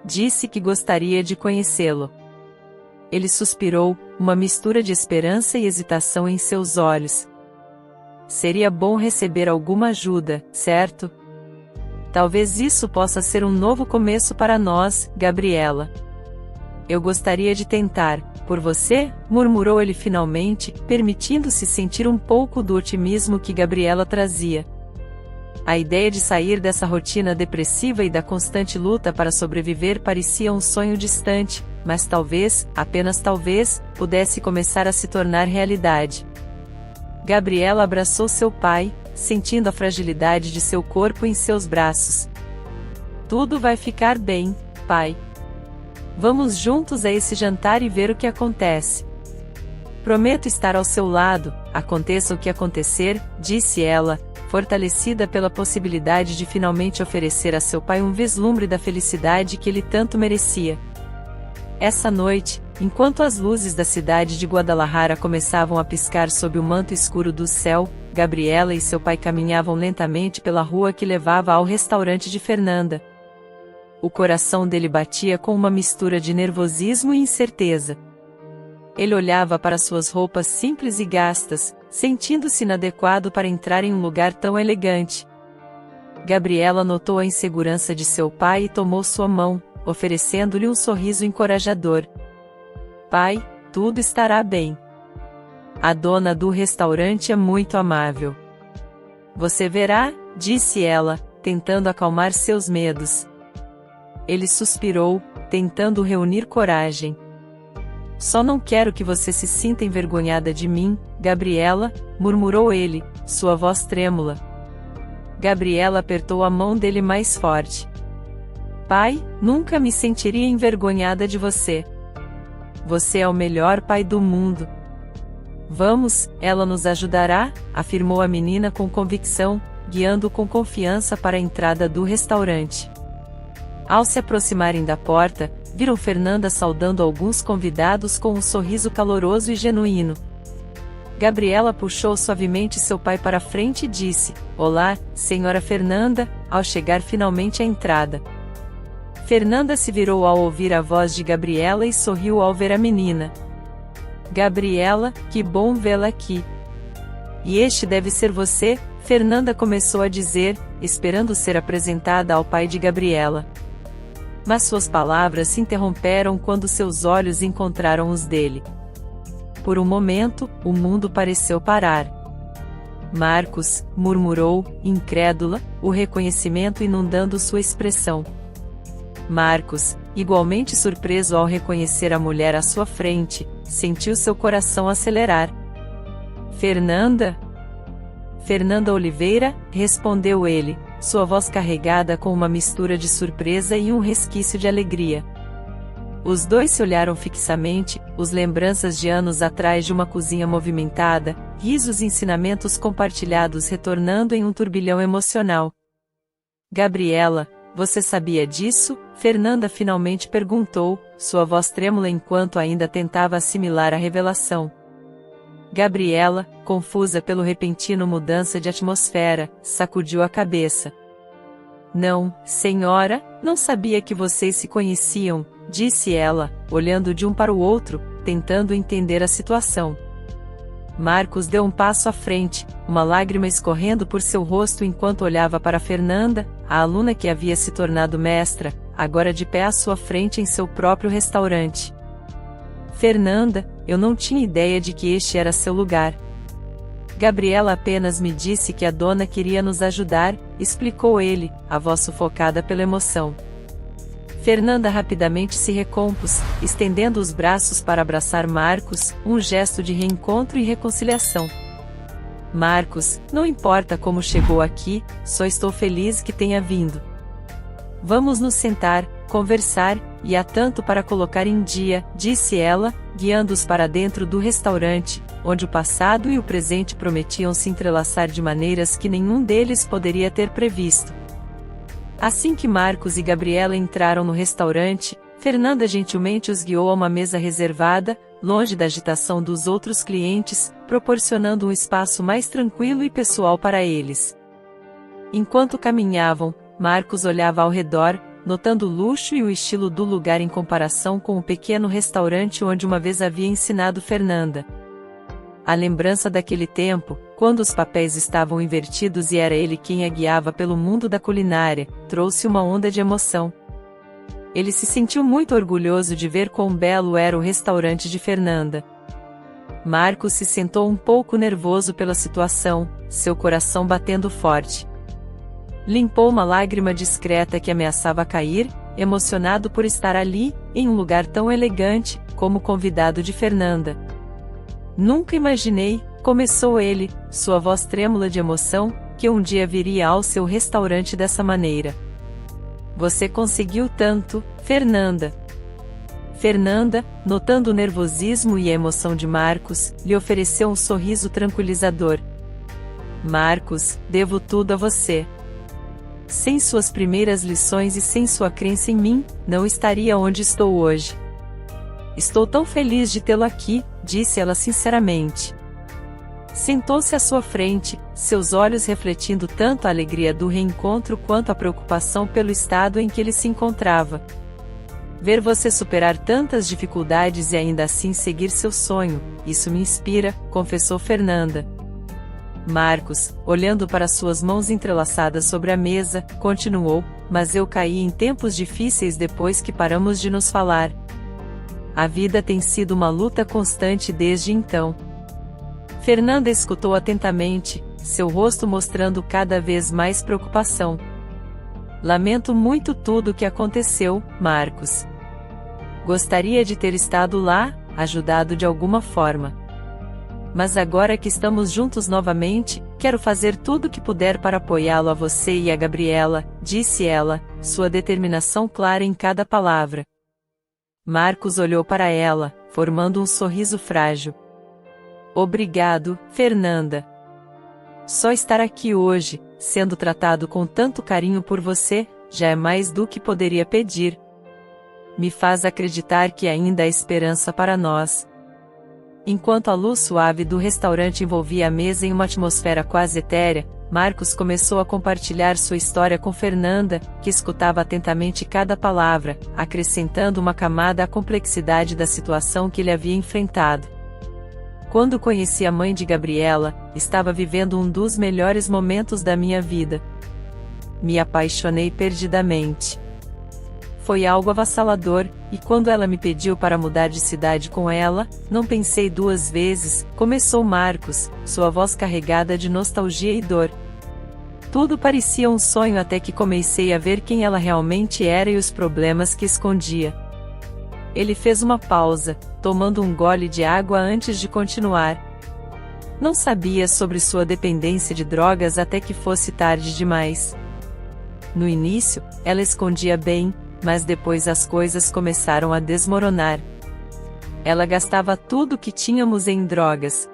Disse que gostaria de conhecê-lo. Ele suspirou, uma mistura de esperança e hesitação em seus olhos. Seria bom receber alguma ajuda, certo? Talvez isso possa ser um novo começo para nós, Gabriela. Eu gostaria de tentar, por você, murmurou ele finalmente, permitindo-se sentir um pouco do otimismo que Gabriela trazia. A ideia de sair dessa rotina depressiva e da constante luta para sobreviver parecia um sonho distante, mas talvez, apenas talvez, pudesse começar a se tornar realidade. Gabriela abraçou seu pai, sentindo a fragilidade de seu corpo em seus braços. Tudo vai ficar bem, pai. Vamos juntos a esse jantar e ver o que acontece. Prometo estar ao seu lado, aconteça o que acontecer, disse ela, fortalecida pela possibilidade de finalmente oferecer a seu pai um vislumbre da felicidade que ele tanto merecia. Essa noite, enquanto as luzes da cidade de Guadalajara começavam a piscar sob o manto escuro do céu, Gabriela e seu pai caminhavam lentamente pela rua que levava ao restaurante de Fernanda. O coração dele batia com uma mistura de nervosismo e incerteza. Ele olhava para suas roupas simples e gastas, sentindo-se inadequado para entrar em um lugar tão elegante. Gabriela notou a insegurança de seu pai e tomou sua mão, oferecendo-lhe um sorriso encorajador. Pai, tudo estará bem. A dona do restaurante é muito amável. Você verá, disse ela, tentando acalmar seus medos. Ele suspirou, tentando reunir coragem. Só não quero que você se sinta envergonhada de mim, Gabriela, murmurou ele, sua voz trêmula. Gabriela apertou a mão dele mais forte. Pai, nunca me sentiria envergonhada de você. Você é o melhor pai do mundo. Vamos, ela nos ajudará, afirmou a menina com convicção, guiando com confiança para a entrada do restaurante. Ao se aproximarem da porta, viram Fernanda saudando alguns convidados com um sorriso caloroso e genuíno. Gabriela puxou suavemente seu pai para a frente e disse, Olá, senhora Fernanda, ao chegar finalmente à entrada. Fernanda se virou ao ouvir a voz de Gabriela e sorriu ao ver a menina. Gabriela, que bom vê-la aqui. E este deve ser você, Fernanda começou a dizer, esperando ser apresentada ao pai de Gabriela. Mas suas palavras se interromperam quando seus olhos encontraram os dele. Por um momento, o mundo pareceu parar. Marcos, murmurou, incrédula, o reconhecimento inundando sua expressão. Marcos, igualmente surpreso ao reconhecer a mulher à sua frente, sentiu seu coração acelerar. Fernanda? Fernanda Oliveira, respondeu ele, sua voz carregada com uma mistura de surpresa e um resquício de alegria. Os dois se olharam fixamente, os lembranças de anos atrás de uma cozinha movimentada, risos e ensinamentos compartilhados retornando em um turbilhão emocional. Gabriela, você sabia disso? Fernanda finalmente perguntou, sua voz trêmula enquanto ainda tentava assimilar a revelação. Gabriela, confusa pelo repentino mudança de atmosfera, sacudiu a cabeça. Não, senhora, não sabia que vocês se conheciam, disse ela, olhando de um para o outro, tentando entender a situação. Marcos deu um passo à frente, uma lágrima escorrendo por seu rosto enquanto olhava para Fernanda, a aluna que havia se tornado mestra, agora de pé à sua frente em seu próprio restaurante. Fernanda, eu não tinha ideia de que este era seu lugar. Gabriela apenas me disse que a dona queria nos ajudar, explicou ele, a voz sufocada pela emoção. Fernanda rapidamente se recompôs, estendendo os braços para abraçar Marcos, um gesto de reencontro e reconciliação. Marcos, não importa como chegou aqui, só estou feliz que tenha vindo. Vamos nos sentar, conversar, e há tanto para colocar em dia, disse ela, guiando-os para dentro do restaurante, onde o passado e o presente prometiam se entrelaçar de maneiras que nenhum deles poderia ter previsto. Assim que Marcos e Gabriela entraram no restaurante, Fernanda gentilmente os guiou a uma mesa reservada, longe da agitação dos outros clientes, proporcionando um espaço mais tranquilo e pessoal para eles. Enquanto caminhavam, Marcos olhava ao redor, notando o luxo e o estilo do lugar em comparação com o pequeno restaurante onde uma vez havia ensinado Fernanda. A lembrança daquele tempo, quando os papéis estavam invertidos e era ele quem a guiava pelo mundo da culinária, trouxe uma onda de emoção. Ele se sentiu muito orgulhoso de ver quão belo era o restaurante de Fernanda. Marcos se sentou um pouco nervoso pela situação, seu coração batendo forte. Limpou uma lágrima discreta que ameaçava cair, emocionado por estar ali, em um lugar tão elegante, como convidado de Fernanda. Nunca imaginei, começou ele, sua voz trêmula de emoção, que um dia viria ao seu restaurante dessa maneira. Você conseguiu tanto, Fernanda. Fernanda, notando o nervosismo e a emoção de Marcos, lhe ofereceu um sorriso tranquilizador. Marcos, devo tudo a você. Sem suas primeiras lições e sem sua crença em mim, não estaria onde estou hoje. Estou tão feliz de tê-lo aqui, disse ela sinceramente. Sentou-se à sua frente, seus olhos refletindo tanto a alegria do reencontro quanto a preocupação pelo estado em que ele se encontrava. Ver você superar tantas dificuldades e ainda assim seguir seu sonho, isso me inspira, confessou Fernanda. Marcos, olhando para suas mãos entrelaçadas sobre a mesa, continuou, mas eu caí em tempos difíceis depois que paramos de nos falar. A vida tem sido uma luta constante desde então. Fernanda escutou atentamente, seu rosto mostrando cada vez mais preocupação. Lamento muito tudo o que aconteceu, Marcos. Gostaria de ter estado lá, ajudado de alguma forma. Mas agora que estamos juntos novamente, quero fazer tudo o que puder para apoiá-lo a você e a Gabriela, disse ela, sua determinação clara em cada palavra. Marcos olhou para ela, formando um sorriso frágil. Obrigado, Fernanda. Só estar aqui hoje, sendo tratado com tanto carinho por você, já é mais do que poderia pedir. Me faz acreditar que ainda há esperança para nós. Enquanto a luz suave do restaurante envolvia a mesa em uma atmosfera quase etérea, Marcos começou a compartilhar sua história com Fernanda, que escutava atentamente cada palavra, acrescentando uma camada à complexidade da situação que ele havia enfrentado. Quando conheci a mãe de Gabriela, estava vivendo um dos melhores momentos da minha vida. Me apaixonei perdidamente. Foi algo avassalador, e quando ela me pediu para mudar de cidade com ela, não pensei duas vezes, começou Marcos, sua voz carregada de nostalgia e dor. Tudo parecia um sonho até que comecei a ver quem ela realmente era e os problemas que escondia. Ele fez uma pausa, tomando um gole de água antes de continuar. Não sabia sobre sua dependência de drogas até que fosse tarde demais. No início, ela escondia bem, mas depois as coisas começaram a desmoronar. Ela gastava tudo que tínhamos em drogas.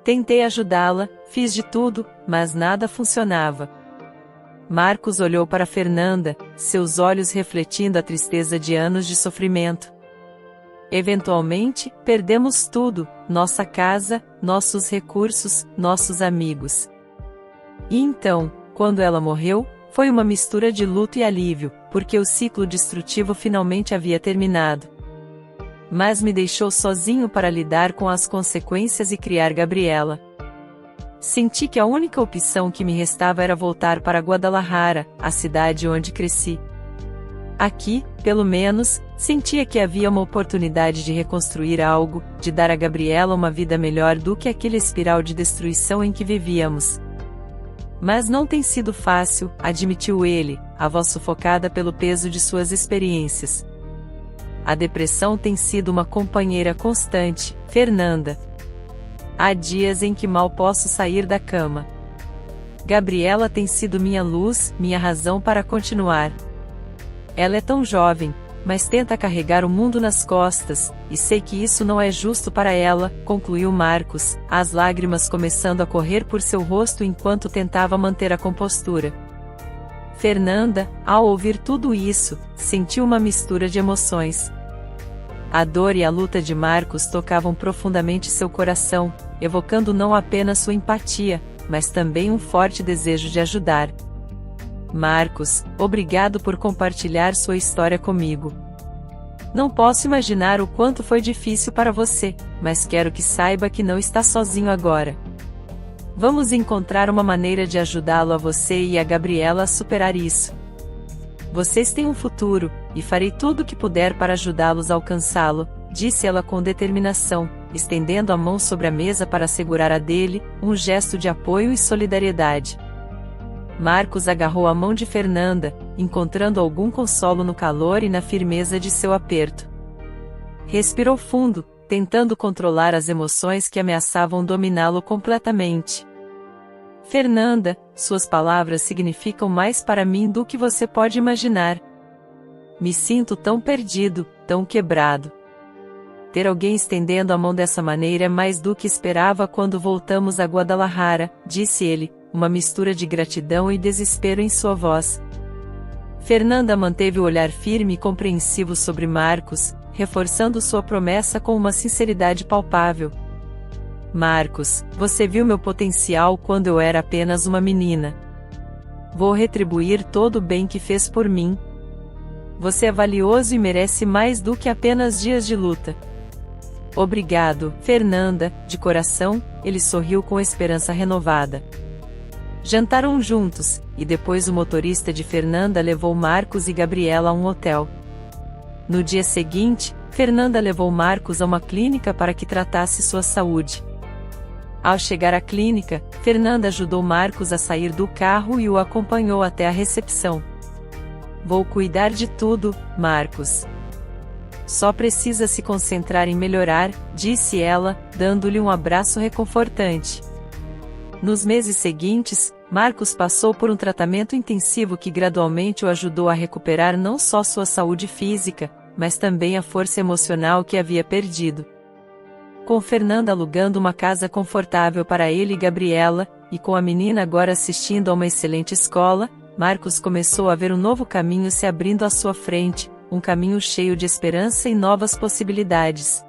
Tentei ajudá-la, fiz de tudo, mas nada funcionava. Marcos olhou para Fernanda, seus olhos refletindo a tristeza de anos de sofrimento. Eventualmente, perdemos tudo, nossa casa, nossos recursos, nossos amigos. E então, quando ela morreu, foi uma mistura de luto e alívio, porque o ciclo destrutivo finalmente havia terminado. Mas me deixou sozinho para lidar com as consequências e criar Gabriela. Senti que a única opção que me restava era voltar para Guadalajara, a cidade onde cresci. Aqui, pelo menos, sentia que havia uma oportunidade de reconstruir algo, de dar a Gabriela uma vida melhor do que aquele espiral de destruição em que vivíamos. Mas não tem sido fácil, admitiu ele, a voz sufocada pelo peso de suas experiências. A depressão tem sido uma companheira constante, Fernanda. Há dias em que mal posso sair da cama. Gabriela tem sido minha luz, minha razão para continuar. Ela é tão jovem, mas tenta carregar o mundo nas costas, e sei que isso não é justo para ela, concluiu Marcos, as lágrimas começando a correr por seu rosto enquanto tentava manter a compostura. Fernanda, ao ouvir tudo isso, sentiu uma mistura de emoções. A dor e a luta de Marcos tocavam profundamente seu coração, evocando não apenas sua empatia, mas também um forte desejo de ajudar. Marcos, obrigado por compartilhar sua história comigo. Não posso imaginar o quanto foi difícil para você, mas quero que saiba que não está sozinho agora. Vamos encontrar uma maneira de ajudá-lo a você e a Gabriela a superar isso. Vocês têm um futuro, e farei tudo o que puder para ajudá-los a alcançá-lo, disse ela com determinação, estendendo a mão sobre a mesa para segurar a dele, um gesto de apoio e solidariedade. Marcos agarrou a mão de Fernanda, encontrando algum consolo no calor e na firmeza de seu aperto. Respirou fundo, tentando controlar as emoções que ameaçavam dominá-lo completamente. Fernanda, suas palavras significam mais para mim do que você pode imaginar. Me sinto tão perdido, tão quebrado. Ter alguém estendendo a mão dessa maneira é mais do que esperava quando voltamos a Guadalajara, disse ele, uma mistura de gratidão e desespero em sua voz. Fernanda manteve o olhar firme e compreensivo sobre Marcos, reforçando sua promessa com uma sinceridade palpável. Marcos, você viu meu potencial quando eu era apenas uma menina. Vou retribuir todo o bem que fez por mim. Você é valioso e merece mais do que apenas dias de luta. Obrigado, Fernanda, de coração, ele sorriu com esperança renovada. Jantaram juntos, e depois o motorista de Fernanda levou Marcos e Gabriela a um hotel. No dia seguinte, Fernanda levou Marcos a uma clínica para que tratasse sua saúde. Ao chegar à clínica, Fernanda ajudou Marcos a sair do carro e o acompanhou até a recepção. Vou cuidar de tudo, Marcos. Só precisa se concentrar em melhorar, disse ela, dando-lhe um abraço reconfortante. Nos meses seguintes, Marcos passou por um tratamento intensivo que gradualmente o ajudou a recuperar não só sua saúde física, mas também a força emocional que havia perdido. Com Fernanda alugando uma casa confortável para ele e Gabriela, e com a menina agora assistindo a uma excelente escola, Marcos começou a ver um novo caminho se abrindo à sua frente, um caminho cheio de esperança e novas possibilidades.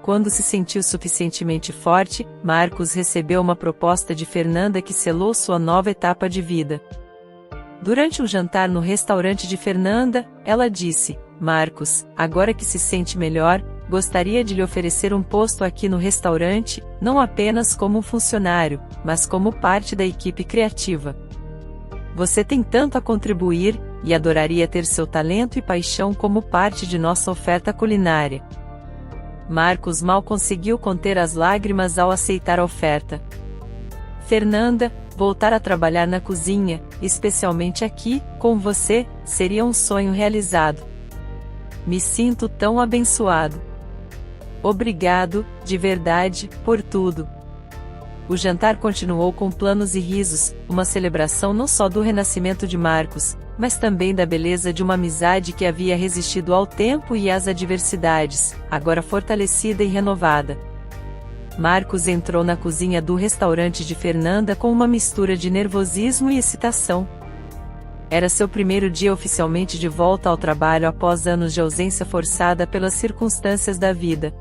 Quando se sentiu suficientemente forte, Marcos recebeu uma proposta de Fernanda que selou sua nova etapa de vida. Durante um jantar no restaurante de Fernanda, ela disse: Marcos, agora que se sente melhor, gostaria de lhe oferecer um posto aqui no restaurante, não apenas como um funcionário, mas como parte da equipe criativa. Você tem tanto a contribuir, e adoraria ter seu talento e paixão como parte de nossa oferta culinária. Marcos mal conseguiu conter as lágrimas ao aceitar a oferta. Fernanda, voltar a trabalhar na cozinha, especialmente aqui, com você, seria um sonho realizado. Me sinto tão abençoado. Obrigado, de verdade, por tudo. O jantar continuou com planos e risos, uma celebração não só do renascimento de Marcos, mas também da beleza de uma amizade que havia resistido ao tempo e às adversidades, agora fortalecida e renovada. Marcos entrou na cozinha do restaurante de Fernanda com uma mistura de nervosismo e excitação. Era seu primeiro dia oficialmente de volta ao trabalho após anos de ausência forçada pelas circunstâncias da vida.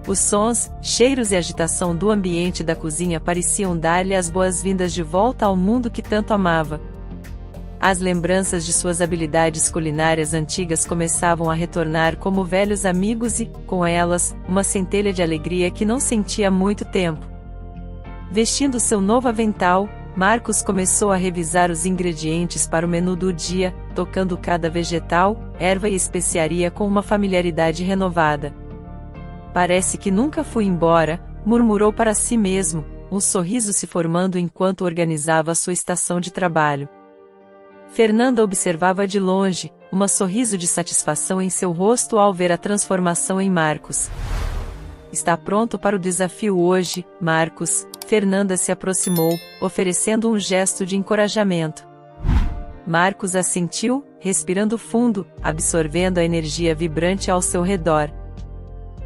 Os sons, cheiros e agitação do ambiente da cozinha pareciam dar-lhe as boas-vindas de volta ao mundo que tanto amava. As lembranças de suas habilidades culinárias antigas começavam a retornar como velhos amigos e, com elas, uma centelha de alegria que não sentia há muito tempo. Vestindo seu novo avental, Marcos começou a revisar os ingredientes para o menu do dia, tocando cada vegetal, erva e especiaria com uma familiaridade renovada. Parece que nunca fui embora, murmurou para si mesmo, um sorriso se formando enquanto organizava sua estação de trabalho. Fernanda observava de longe, um sorriso de satisfação em seu rosto ao ver a transformação em Marcos. Está pronto para o desafio hoje, Marcos? Fernanda se aproximou, oferecendo um gesto de encorajamento. Marcos assentiu, respirando fundo, absorvendo a energia vibrante ao seu redor.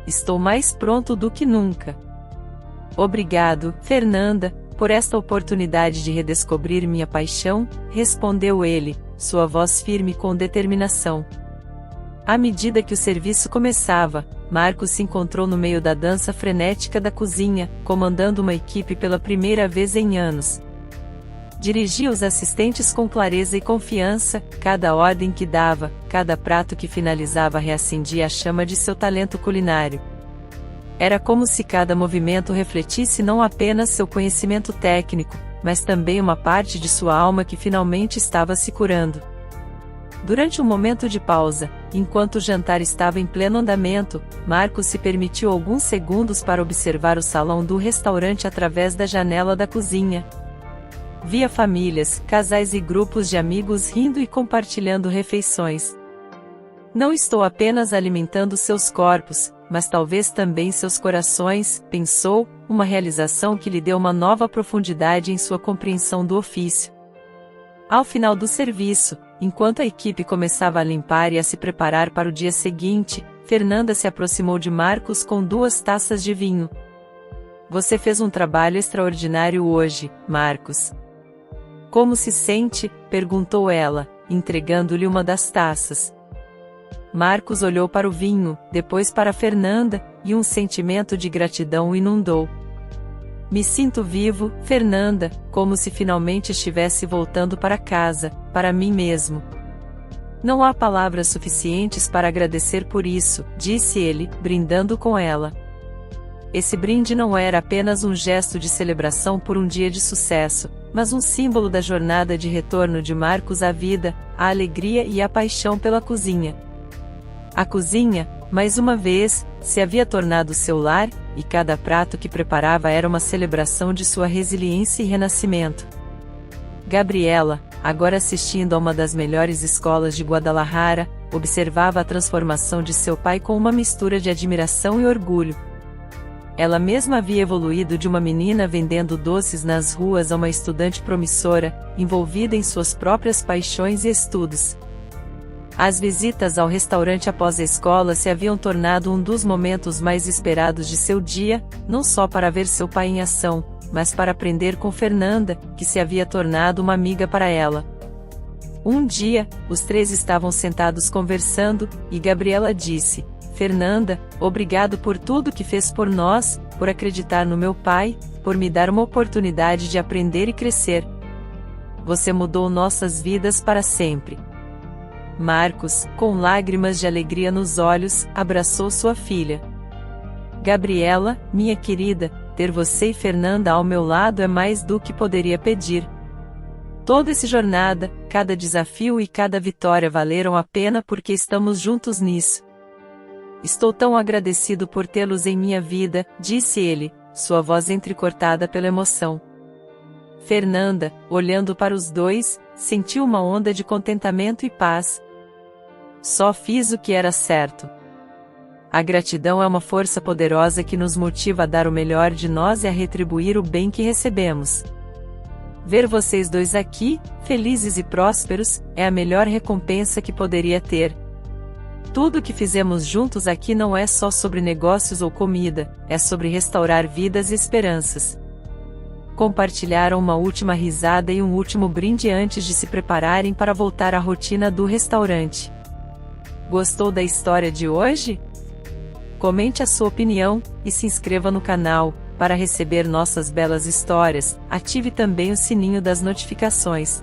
Estou mais pronto do que nunca. Obrigado, Fernanda, por esta oportunidade de redescobrir minha paixão, respondeu ele, sua voz firme com determinação. À medida que o serviço começava, Marcos se encontrou no meio da dança frenética da cozinha, comandando uma equipe pela primeira vez em anos. Dirigia os assistentes com clareza e confiança, cada ordem que dava, cada prato que finalizava reacendia a chama de seu talento culinário. Era como se cada movimento refletisse não apenas seu conhecimento técnico, mas também uma parte de sua alma que finalmente estava se curando. Durante um momento de pausa, enquanto o jantar estava em pleno andamento, Marcos se permitiu alguns segundos para observar o salão do restaurante através da janela da cozinha. Via famílias, casais e grupos de amigos rindo e compartilhando refeições. Não estou apenas alimentando seus corpos, mas talvez também seus corações, pensou, uma realização que lhe deu uma nova profundidade em sua compreensão do ofício. Ao final do serviço, enquanto a equipe começava a limpar e a se preparar para o dia seguinte, Fernanda se aproximou de Marcos com 2 taças de vinho. Você fez um trabalho extraordinário hoje, Marcos. Como se sente? Perguntou ela, entregando-lhe uma das taças. Marcos olhou para o vinho, depois para Fernanda, e um sentimento de gratidão o inundou. Me sinto vivo, Fernanda, como se finalmente estivesse voltando para casa, para mim mesmo. Não há palavras suficientes para agradecer por isso, disse ele, brindando com ela. Esse brinde não era apenas um gesto de celebração por um dia de sucesso, mas um símbolo da jornada de retorno de Marcos à vida, à alegria e à paixão pela cozinha. A cozinha, mais uma vez, se havia tornado seu lar, e cada prato que preparava era uma celebração de sua resiliência e renascimento. Gabriela, agora assistindo a uma das melhores escolas de Guadalajara, observava a transformação de seu pai com uma mistura de admiração e orgulho. Ela mesma havia evoluído de uma menina vendendo doces nas ruas a uma estudante promissora, envolvida em suas próprias paixões e estudos. As visitas ao restaurante após a escola se haviam tornado um dos momentos mais esperados de seu dia, não só para ver seu pai em ação, mas para aprender com Fernanda, que se havia tornado uma amiga para ela. Um dia, os 3 estavam sentados conversando, e Gabriela disse: Fernanda, obrigado por tudo que fez por nós, por acreditar no meu pai, por me dar uma oportunidade de aprender e crescer. Você mudou nossas vidas para sempre. Marcos, com lágrimas de alegria nos olhos, abraçou sua filha. Gabriela, minha querida, ter você e Fernanda ao meu lado é mais do que poderia pedir. Toda essa jornada, cada desafio e cada vitória valeram a pena porque estamos juntos nisso. Estou tão agradecido por tê-los em minha vida, disse ele, sua voz entrecortada pela emoção. Fernanda, olhando para os 2, sentiu uma onda de contentamento e paz. Só fiz o que era certo. A gratidão é uma força poderosa que nos motiva a dar o melhor de nós e a retribuir o bem que recebemos. Ver vocês 2 aqui, felizes e prósperos, é a melhor recompensa que poderia ter. Tudo o que fizemos juntos aqui não é só sobre negócios ou comida, é sobre restaurar vidas e esperanças. Compartilharam uma última risada e um último brinde antes de se prepararem para voltar à rotina do restaurante. Gostou da história de hoje? Comente a sua opinião, e se inscreva no canal, para receber nossas belas histórias. Ative também o sininho das notificações.